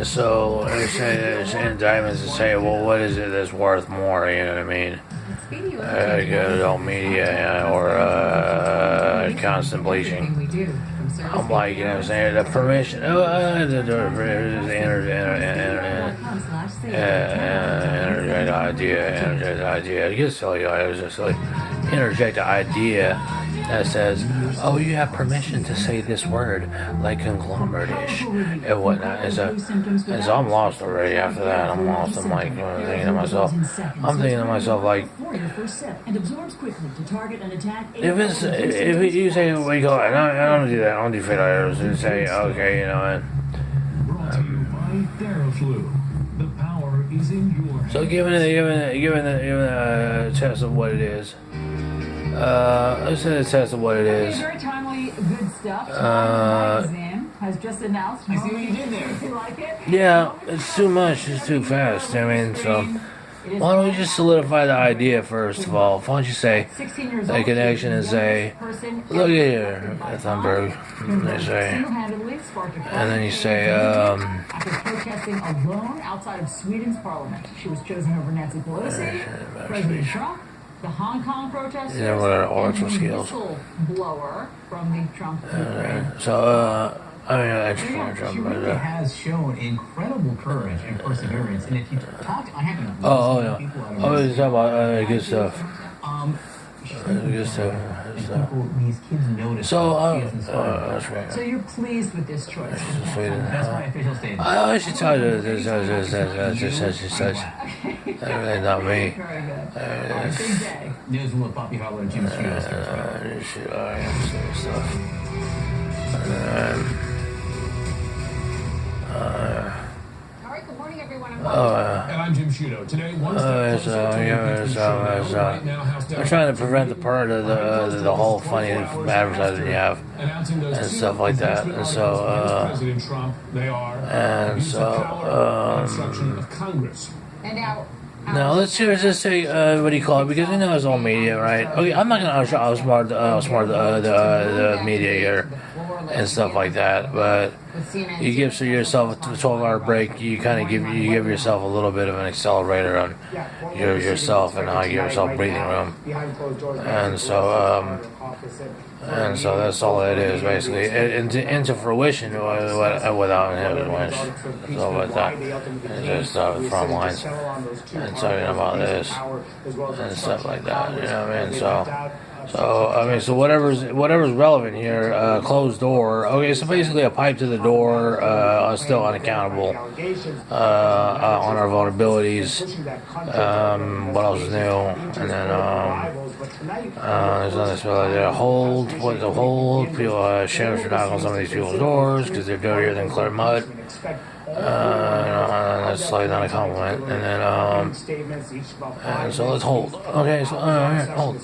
So they say there's indictments to say, well, what is it that's worth more? You know what I mean? Good old media or constant bleaching. I'm like, you know what I'm saying? The permission. Interject idea. I guess so. I was just like, interject an idea that says, oh, you have permission to say this word, like conglomerate-ish and whatnot. And so I'm lost already after that. I'm lost. I'm like, thinking to myself, like, if you say, what do you call it? I don't do that. I don't do fit items. You say, okay, you know what? So given a test of what it is, let's say a test of what it is. Very timely, good stuff. Magazine has just announced. I see what you did there. You like it? Yeah, it's too much. It's too fast. I mean, so why don't we just solidify the idea first of all? Why don't you say the connection and say, look here, at Thunberg. They say, and then you say, after protesting alone outside of Sweden's parliament, she was chosen over Nancy Pelosi, President Trump. The Hong Kong protesters, yeah, what are electoral skills? Blower from the Trump. I mean, actually, she really has shown incredible courage and perseverance. And if you talk, I haven't. Yeah. You're talking about good stuff. Good stuff. These kids notice. So, that's right. So you're pleased with this choice? That's my official statement. I should tell you this, such. That's really not me. Very good. Big day. News with Poppy Holler and Jim Studios. I am some stuff. All right, good morning, everyone. And I'm Jim Sciutto. Today, one I'm trying to prevent the part of the whole funny advertising you have and stuff like that. And so, President Trump, they are obstruction of Congress. And now let's just say what do you call it? Because we know it's all media, right? Okay, I'm not gonna outsmart the media here and stuff like that, but you give yourself a 12-hour break. You kind of give yourself a little bit of an accelerator on yourself and how you give yourself breathing room, and so that's all it is basically. Into fruition without him winch. So with that, and just front lines and talking about this and stuff like that. You know what I mean? So whatever's relevant here, closed door. Okay, so basically a pipe to the door, still unaccountable on our vulnerabilities. What else is new? And then there's another spell like that. Hold. What's a hold? People sheriffs are knocking on some of these people's doors because they're dirtier than clear mud. That's like not a compliment. And then so let's hold. Okay, so alright, hold.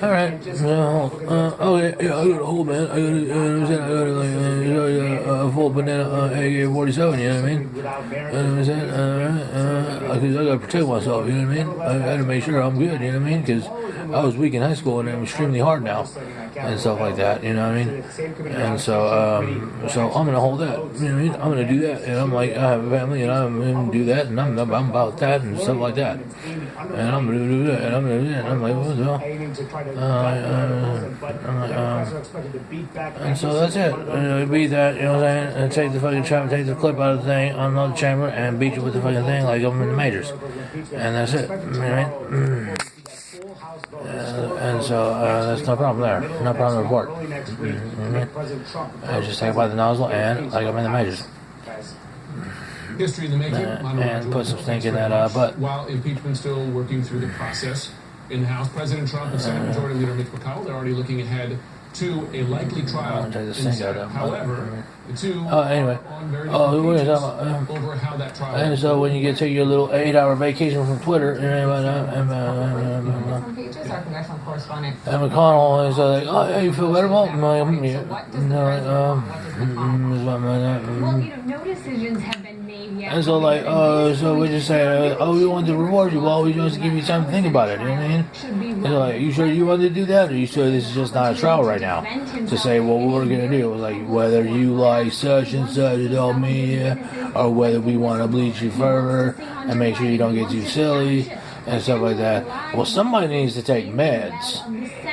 Alright, hold. Okay, yeah, I gotta hold, man. I gotta like full banana AK-47. You know what I mean? You know what I'm saying? Because I gotta protect myself. You know what I mean? I gotta make sure I'm good. You know what I mean? Because I was weak in high school and I'm extremely hard now and stuff like that. You know what I mean? And so I'm gonna hold that. You know what I mean? I'm gonna do that, and I'm like, I have a family, and I'm gonna do that, and I'm about that, and stuff like that. And I'm gonna do that, and I'm gonna do that. And I'm like, what the hell? And so that's it. Beat that, you know what I'm saying? And take the fucking chamber, take the clip out of the thing, unload the chamber, and beat you with the fucking thing like I'm in the majors. And that's it. You know what I mean? And so that's no problem there. No problem to report. I just take it by the nozzle and like I'm in the majors. History in the making. And put some stink in that butt. While impeachment still working through the process in the House, President Trump and Senate Majority Leader Mitch McConnell, they're already looking ahead to a likely trial in the Senate. However, the two anyway. over how that trial. And so when you get to your little 8-hour vacation from Twitter, some pages, our congressional correspondent. And McConnell is like, oh, yeah, you feel better? Well, Notice decisions have been made yet. And so like, so we just say, we want to reward you. Well, we just give you time to think about it. You know what I mean? And so like, you sure you want to do that, or you sure this is just not a trial right now? To say, well, what we're gonna do, like whether you like such and such adult media, or whether we want to bleach you further and make sure you don't get too silly and stuff like that. Well, somebody needs to take meds.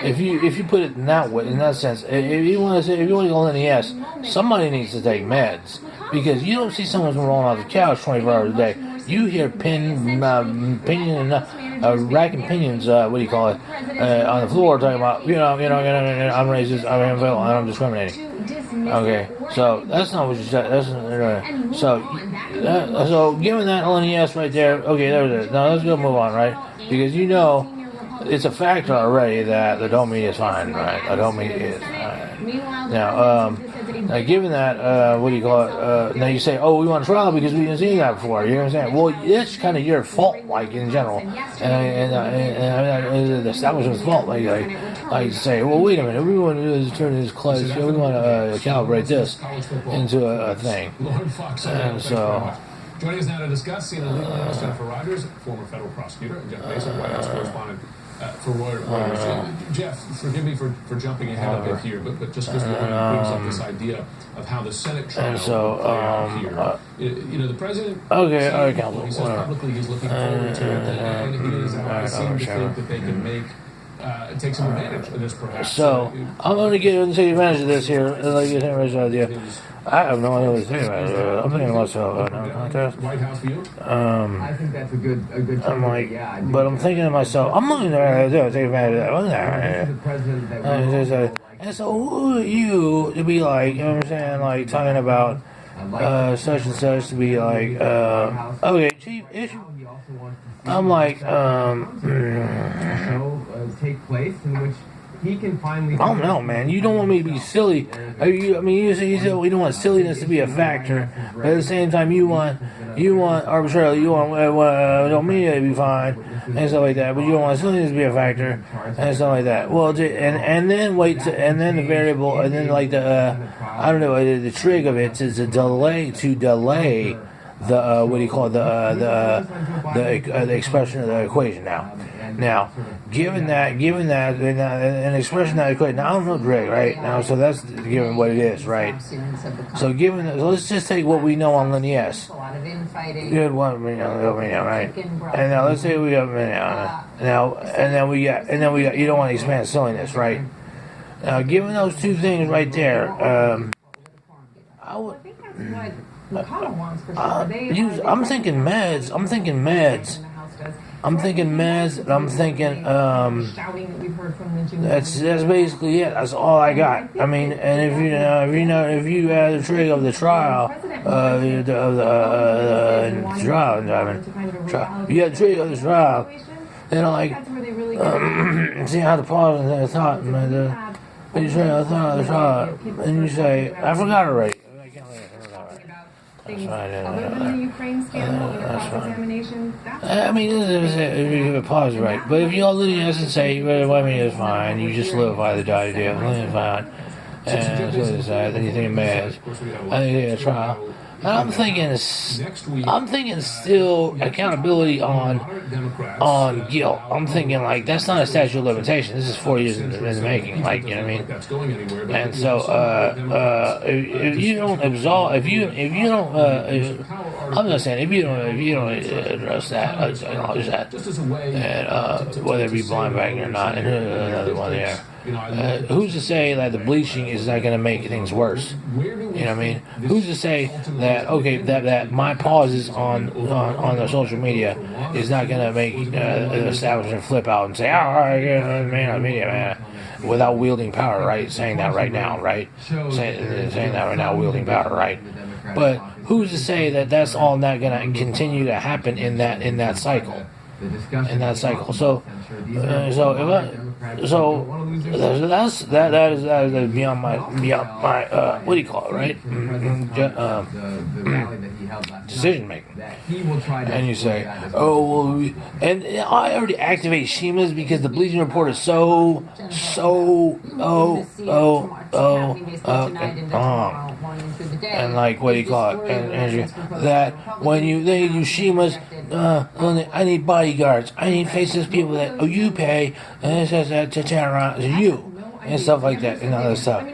If you put it in that way, in that sense, if you want to go in the ass, somebody needs to take meds, because you don't see someone rolling off the couch 24 hours a day. You hear racking pinions, what do you call it, on the floor, talking about, I'm racist, I'm infidel, and I'm discriminating. Okay, so that's not what you said. So given that on the ass right there, okay, there it is. Now let's go move on, right? Because it's a factor already that the adult media is fine, right? Adult media is fine. Now, given that, what do you call it? Now you say, we want a trial because we didn't see that before. You know what I'm saying? Well, it's kind of your fault, like in general, and the establishment's fault. Like say, well, wait a minute, we want to turn this class, we want to calibrate this into a thing, and so. Joining us now to discuss CNN legal analyst Jennifer Rogers, former federal prosecutor, and Jeff Mason, White House correspondent for Reuters. Jeff, forgive me for jumping ahead of it here, but just because brings up this idea of how the Senate trial will play out here. The president. Okay, all right, counsel. He says publicly he's looking forward to it, and he is seem to think that they can take some advantage of this, perhaps. So I'm going to take advantage of this here. Like you idea. I have no idea what to say about it. I'm thinking to myself, no contest. White House view. I think that's a good. I'm like, but I'm thinking to myself, I'm looking to take advantage of that. And so who are you to be like, you know what I'm saying, like talking about such and such to be like, okay, chief issue. I'm like, take place in which he can finally. I don't know, man. You don't want me to be silly. You said we don't want silliness to be a factor, but at the same time, you want arbitrarily, you want adult media to be fine and stuff like that, but you don't want silliness to be a factor and stuff like that. Well, and then the variable, and then like the I don't know, the trick of it is to delay the what do you call it, the expression of the equation now, given that an expression of the equation. Now I don't know Drake right now, so that's given what it is, right? So let's just take what we know on Linear S. Good one, right? And now let's say we have now, and then we got you don't want to expand silliness, right? Now, given those two things right there, I would. I'm thinking meds. And that's basically it. That's all I got. I mean, and if you had the trick of the trial, you had the trick of the trial, then like, see how the pause and the thought, and you say, I thought of the trial, and you say, I forgot already. Things other than the Ukraine scandal and the cross-examination. I mean, if you have a pause, right? But if you all literally has to say, it's fine, you just solidify the idea, it's fine, and so decide, then you think mad, I think they had a trial. And I'm thinking still accountability on guilt. I'm thinking like that's not a statute of limitation. This is 4 years in the making. Like, you know what I mean? And so if you don't absolve, if you don't, I'm not saying if you don't address that, acknowledge that, and whether it be blind bagging or not, and another one there. Who's to say that the bleaching is not going to make things worse? You know what I mean? Who's to say that that my pauses on the social media is not going to make an establishment flip out and say, man, without wielding power, right? Saying that right now, right? Saying that right now, wielding power, right? But who's to say that that's all not going to continue to happen in that cycle? So that is beyond my what do you call it, right? Decision making. And you say, and I already activate Shima's because the Bleaching Report is and like what do you call it, and that when you they Yushima's, I need bodyguards, I need faceless people that you pay, and it says that to turn around to you and stuff like that and other stuff.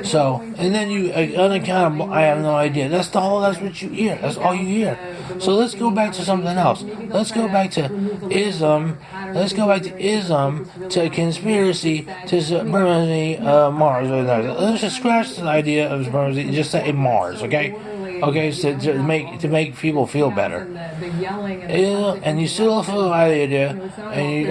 So, and then you unaccountable. I have no idea. That's what you hear. That's all you hear. So let's go back to something else. Let's go back to ism. Let's go back to ism, to conspiracy, to supremacy, Mars. Let's just scratch the idea of supremacy and just say Mars. Okay. Okay, so to make people feel better. And you still feel about the idea, and you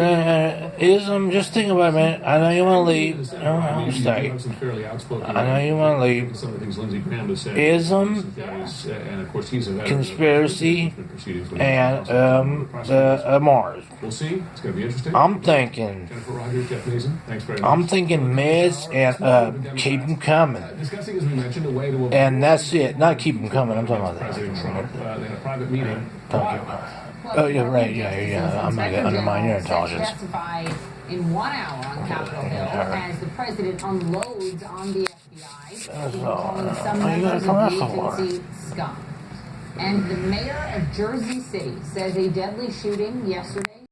ism. Just think about it, man. I know you want to leave. I'll stay. I know you want to leave. Ism, conspiracy, and Mars. We'll see. It's going to be interesting. I'm thinking. Jennifer Rogers, Jeff Mason, thanks very much. I'm thinking meds and keep them coming. Discussing, as we mentioned, a way to And that's it. Not keep them coming. I'm talking about that. President Trump in a private meeting. Oh, yeah, right. Yeah. I'm not going to undermine your intelligence. Testified in 1 hour on Capitol Hill as the president unloads on the FBI, calling some members of the agency scum. And the mayor of Jersey City says a deadly shooting yesterday